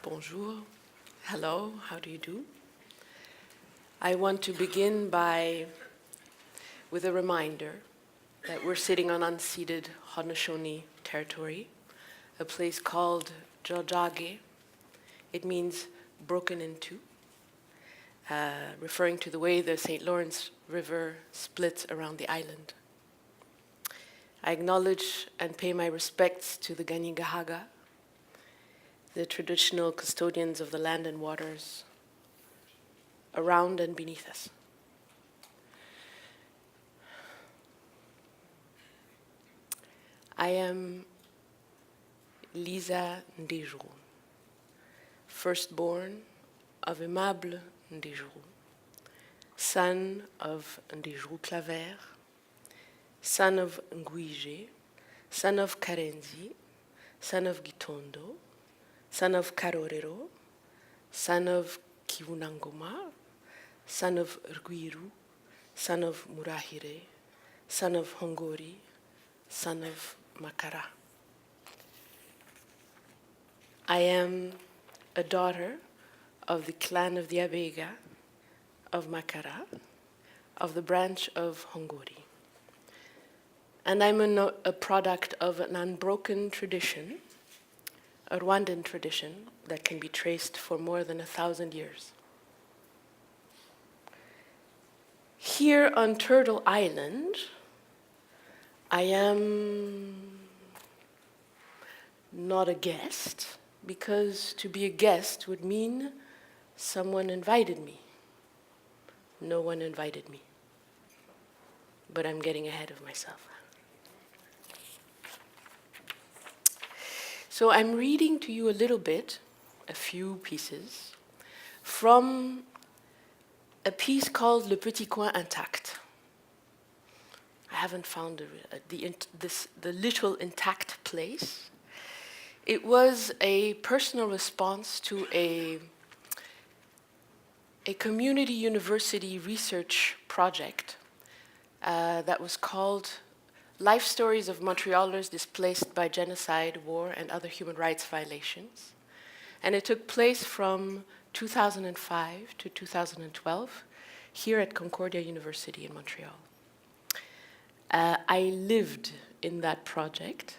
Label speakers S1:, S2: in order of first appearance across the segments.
S1: Bonjour. Hello, how do you do? I want to begin with a reminder that we're sitting on unceded Haudenosaunee territory, a place called Jojage. It means broken in two, referring to the way the St. Lawrence River splits around the island. I acknowledge and pay my respects to the Ganingahaga, the traditional custodians of the land and waters around and beneath us. I am Lisa Ndejuru, firstborn of Aimable Ndejuru, son of Ndejuru Claver, son of Nguije, son of Karenzi, son of Gitondo, son of Karorero, son of Kivunangoma, son of Rguiru, son of Murahire, son of Hongori, son of Makara. I am a daughter of the clan of the Abega, of Makara, of the branch of Hongori. And I'm a product of an unbroken tradition, a Rwandan tradition that can be traced for more than 1,000 years. Here on Turtle Island, I am not a guest, because to be a guest would mean someone invited me. No one invited me. But I'm getting ahead of myself. So I'm reading to you a little bit, a few pieces, from a piece called Le Petit Coin Intact. I haven't found the little intact place. It was a personal response to a community university research project that was called Life Stories of Montrealers Displaced by Genocide, War, and Other Human Rights Violations. And it took place from 2005 to 2012 here at Concordia University in Montreal. I lived in that project.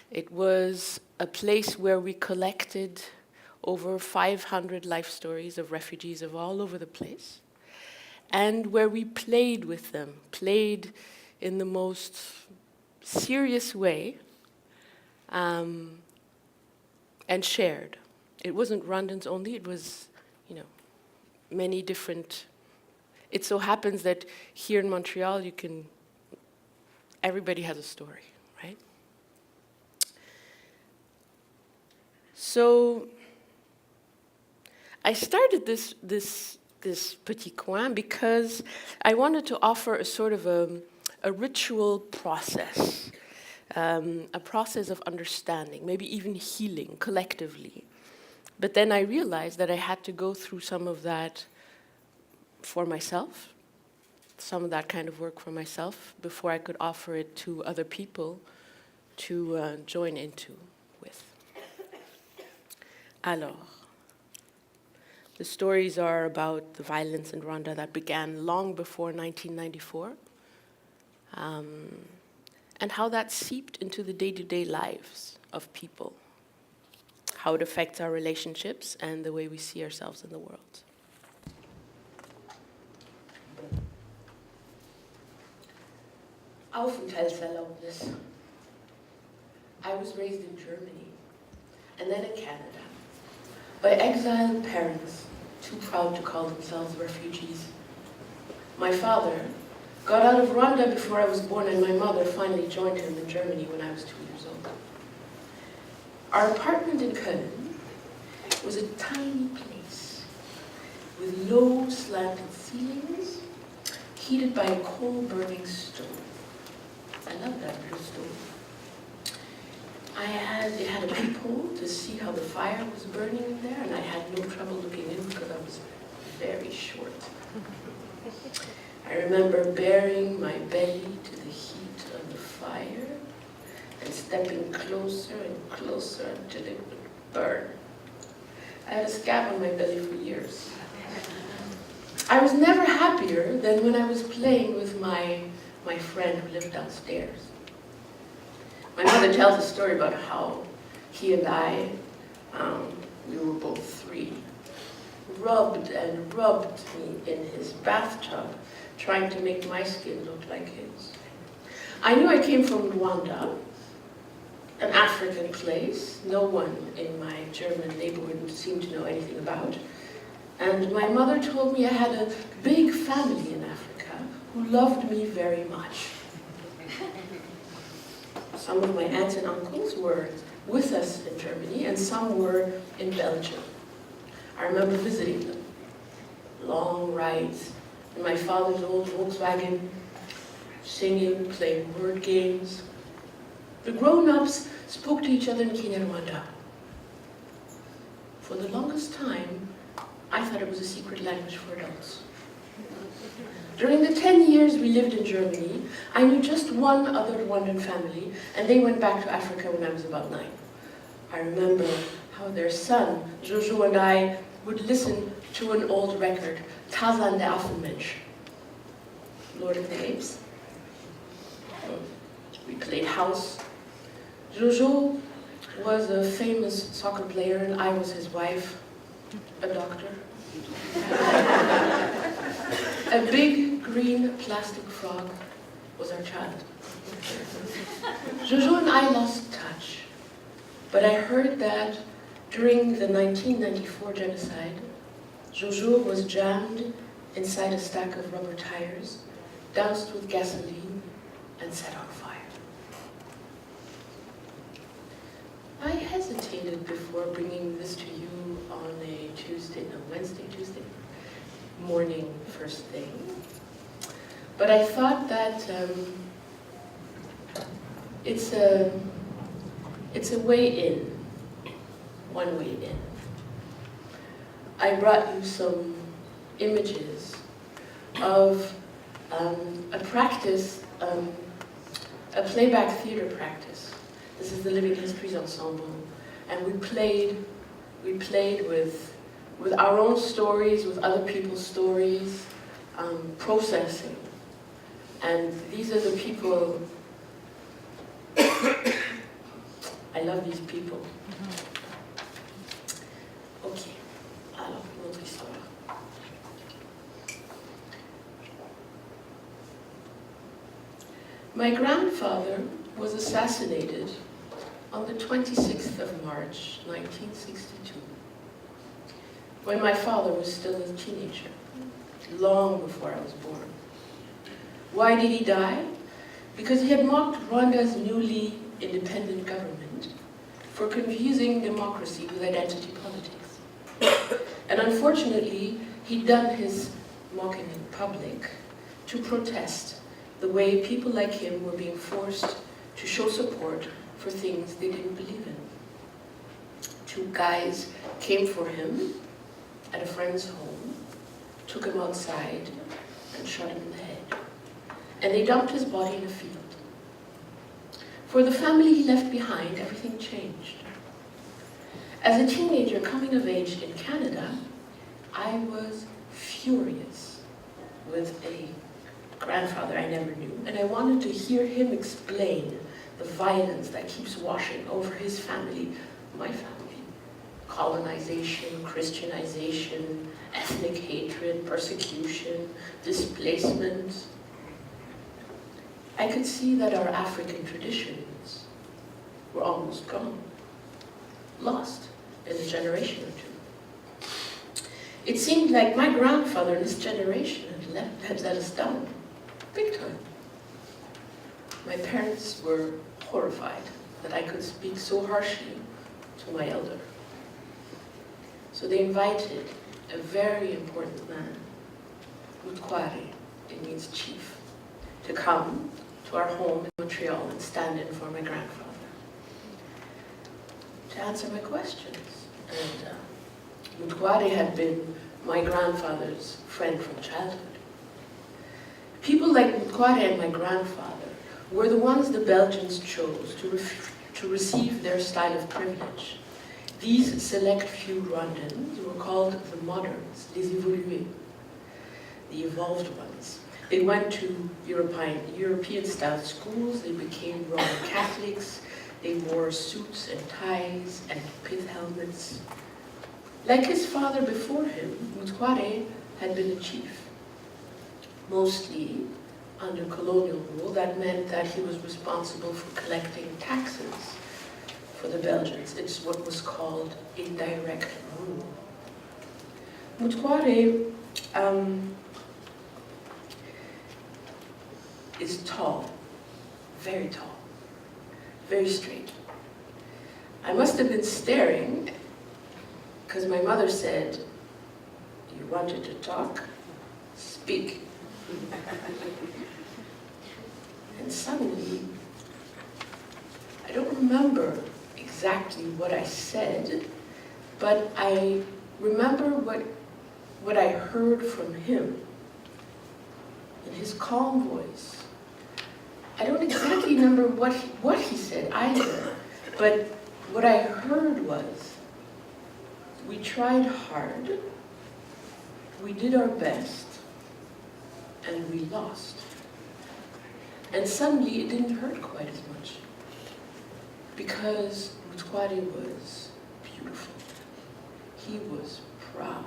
S1: It was a place where we collected over 500 life stories of refugees of all over the place, and where we played with them, played in the most serious way, and shared. It wasn't Rwandans only, it was, many different. It so happens that here in Montreal, everybody has a story, right? So I started this Petit Coin because I wanted to offer a sort of a ritual process, a process of understanding, maybe even healing collectively. But then I realized that I had to go through some of that for myself, some of that kind of work for myself, before I could offer it to other people to join into with. Alors, the stories are about the violence in Rwanda that began long before 1994, and how that seeped into the day-to-day lives of people, how it affects our relationships and the way we see ourselves in the world. Aufenthaltserlaubnis. I was raised in Germany and then in Canada by exiled parents too proud to call themselves refugees. My father got out of Rwanda before I was born, and my mother finally joined him in Germany when I was 2 years old. Our apartment in Köln was a tiny place with low slanted ceilings, heated by a coal-burning stove. I love that little stove. It had a peephole to see how the fire was burning in there, and I had no trouble looking in because I was very short. I remember baring my belly to the heat of the fire and stepping closer and closer until it would burn. I had a scab on my belly for years. I was never happier than when I was playing with my friend who lived downstairs. My mother tells a story about how he and I, we were both 3, rubbed and rubbed me in his bathtub, trying to make my skin look like his. I knew I came from Rwanda, an African place no one in my German neighborhood seemed to know anything about. And my mother told me I had a big family in Africa who loved me very much. Some of my aunts and uncles were with us in Germany, and some were in Belgium. I remember visiting them. Long rides in my father's old Volkswagen, singing, playing word games. The grown-ups spoke to each other in Kinyarwanda. For the longest time, I thought it was a secret language for adults. During the 10 years we lived in Germany, I knew just one other Rwandan family, and they went back to Africa when I was about 9. I remember how their son, Jojo, and I would listen to an old record, Tarzan der Affenmensch, Lord of the Apes. We played house. Jojo was a famous soccer player, and I was his wife, a doctor. A big green plastic frog was our child. Jojo and I lost touch, but I heard that during the 1994 genocide, Jojo was jammed inside a stack of rubber tires, doused with gasoline, and set on fire. I hesitated before bringing this to you on a Tuesday morning, first thing. But I thought that it's a way in, one way in. I brought you some images of a practice, a playback theater practice. This is the Living Histories Ensemble, and we played with our own stories, with other people's stories, processing. And these are the people, I love these people. Ok, alors, notre histoire. My grandfather was assassinated on the 26th of March, 1962, when my father was still a teenager, long before I was born. Why did he die? Because he had mocked Rwanda's newly independent government for confusing democracy with identity politics. And unfortunately, he'd done his mocking in public to protest the way people like him were being forced to show support for things they didn't believe in. 2 guys came for him at a friend's home, took him outside, and shot him in the head. And they dumped his body in a field. For the family he left behind, everything changed. As a teenager coming of age in Canada, I was furious with a grandfather I never knew, and I wanted to hear him explain the violence that keeps washing over his family, my family. Colonization, Christianization, ethnic hatred, persecution, displacement. I could see that our African traditions were almost gone, lost in a generation or 2. It seemed like my grandfather and this generation had let us down, big time. My parents were horrified that I could speak so harshly to my elder. So they invited a very important man, Mutkware, it means chief, to come to our home in Montreal and stand in for my grandfather, to answer my questions. And Mutkware had been my grandfather's friend from childhood. People like Nkware and my grandfather were the ones the Belgians chose to receive their style of privilege. These select few Rwandans were called the moderns, les évolués, the evolved ones. They went to European-style schools, they became Roman Catholics, they wore suits and ties and pith helmets. Like his father before him, Nkware had been a chief. Mostly under colonial rule, that meant that he was responsible for collecting taxes for the Belgians. It's what was called indirect rule. Nkware is tall, very straight. I must have been staring because my mother said, "You wanted to talk? Speak." And suddenly, I don't remember exactly what I said, but I remember what I heard from him in his calm voice. I don't exactly remember what he said either, but what I heard was, we tried hard, we did our best, and we lost. And suddenly it didn't hurt quite as much, because Nkware was beautiful. He was proud.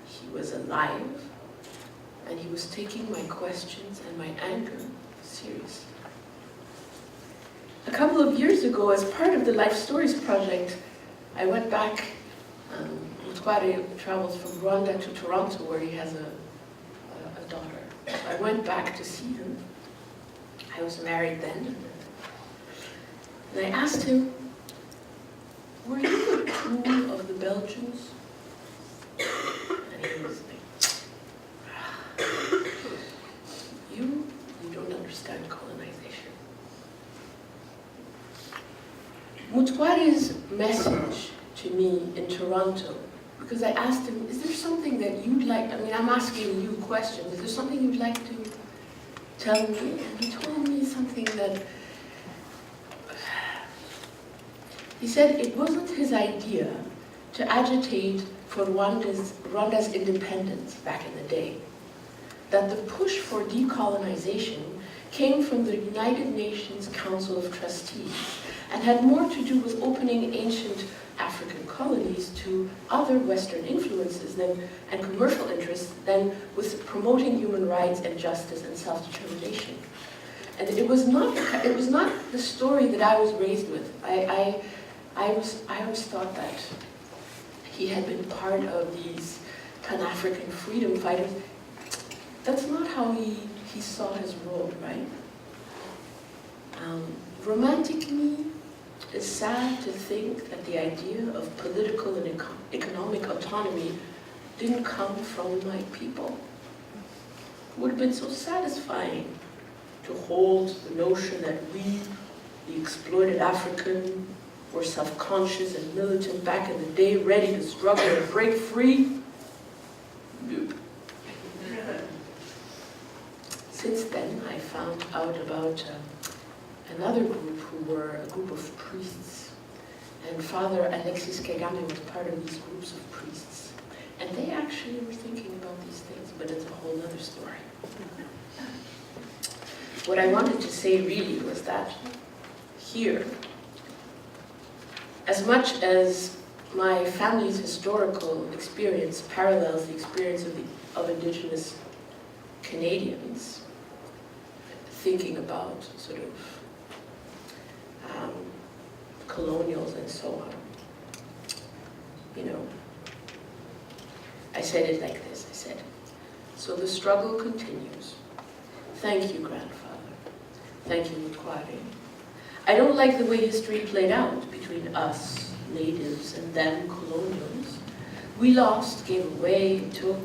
S1: He was alive, and he was taking my questions and my anger seriously. A couple of years ago, as part of the Life Stories project, I went back. Nkware travels from Rwanda to Toronto, where he has a daughter. So I went back to see him. I was married then. And I asked him, "Were you the tool of the Belgians?" And he was like, you don't understand colonization. Nkwari's message to me in Toronto, because I asked him, is there something that you'd like, I mean, I'm asking you questions, is there something you'd like to tell me? And he told me something that, he said it wasn't his idea to agitate for Rwanda's independence back in the day. That the push for decolonization came from the United Nations Council of Trustees and had more to do with opening ancient African colonies to other Western influences and commercial interests than with promoting human rights and justice and self-determination. And it was not the story that I was raised with. I always thought that he had been part of these Pan-African freedom fighters. That's not how he saw his role, right? Romantic me is sad to think that the idea of political and economic autonomy didn't come from my people. It would have been so satisfying to hold the notion that we, the exploited African, were self-conscious and militant back in the day, ready to struggle and break free. Nope. Since then, I found out about another group who were a group of priests. And Father Alexis Kagame was part of these groups of priests. And they actually were thinking about these things, but it's a whole other story. What I wanted to say really was that here, as much as my family's historical experience parallels the experience of Indigenous Canadians, thinking about sort of colonials and so on, you know, I said it like this, I said, so the struggle continues. Thank you, grandfather. Thank you, Nkware. I don't like the way history played out between us, natives, and them, colonials. We lost, gave away, took,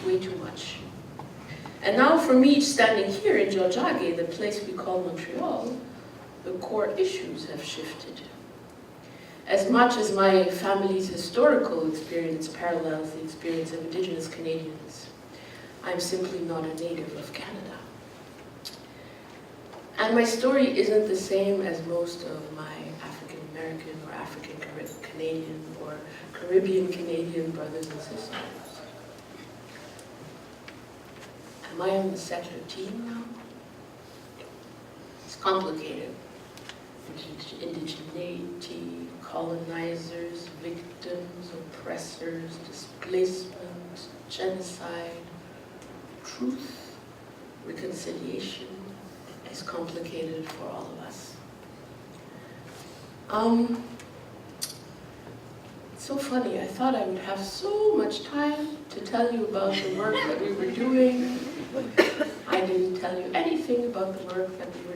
S1: way too much. And now for me, standing here in Jojage, the place we call Montreal, the core issues have shifted. As much as my family's historical experience parallels the experience of Indigenous Canadians, I'm simply not a native of Canada. And my story isn't the same as most of my African American or African Canadian or Caribbean Canadian brothers and sisters. Am I on the settler team now? It's complicated. Indigeneity, colonizers, victims, oppressors, displacement, genocide, truth, reconciliation is complicated for all of us. It's so funny, I thought I would have so much time to tell you about the work that we were doing. I didn't tell you anything about the work that we were